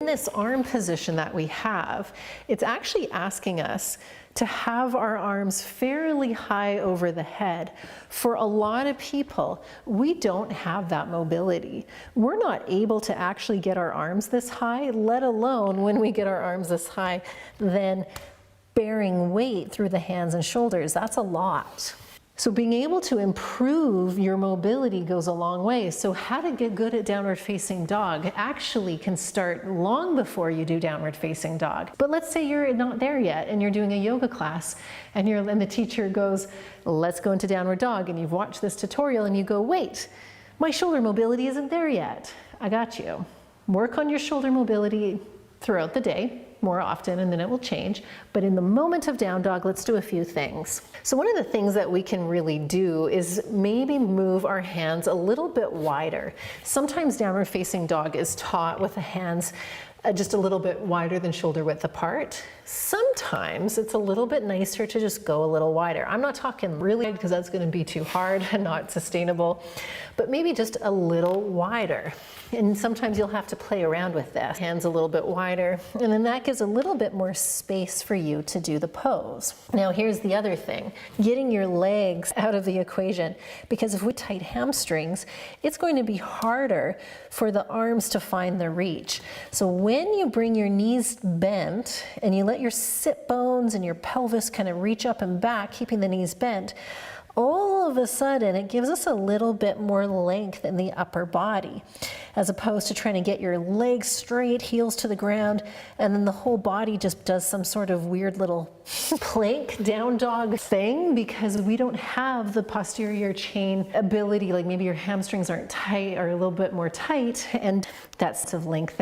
this arm position that we have, it's actually asking us to have our arms fairly high over the head. For a lot of people, we don't have that mobility. We're not able to actually get our arms this high, let alone when we get our arms this high, then bearing weight through the hands and shoulders. That's a lot. So being able to improve your mobility goes a long way. So how to get good at downward facing dog actually can start long before you do downward facing dog. But let's say you're not there yet and you're doing a yoga class and the teacher goes, let's go into downward dog, and you've watched this tutorial and you go, wait, my shoulder mobility isn't there yet. I got you. Work on your shoulder mobility throughout the day more often, and then it will change. But in the moment of down dog, let's do a few things. So one of the things that we can really do is maybe move our hands a little bit wider. Sometimes downward facing dog is taught with the hands just a little bit wider than shoulder width apart. Sometimes it's a little bit nicer to just go a little wider. I'm not talking really wide because that's going to be too hard and not sustainable, but maybe just a little wider. And sometimes you'll have to play around with this. Hands a little bit wider, and then that gives a little bit more space for you to do the pose. Now here's the other thing, getting your legs out of the equation, because if we tight hamstrings, it's going to be harder for the arms to find the reach. So when you bring your knees bent and you let your sit bones and your pelvis kind of reach up and back, keeping the knees bent, all of a sudden it gives us a little bit more length in the upper body, as opposed to trying to get your legs straight, heels to the ground, and then the whole body just does some sort of weird little plank down dog thing, because we don't have the posterior chain ability. Like maybe your hamstrings aren't tight or a little bit more tight, and that's of length.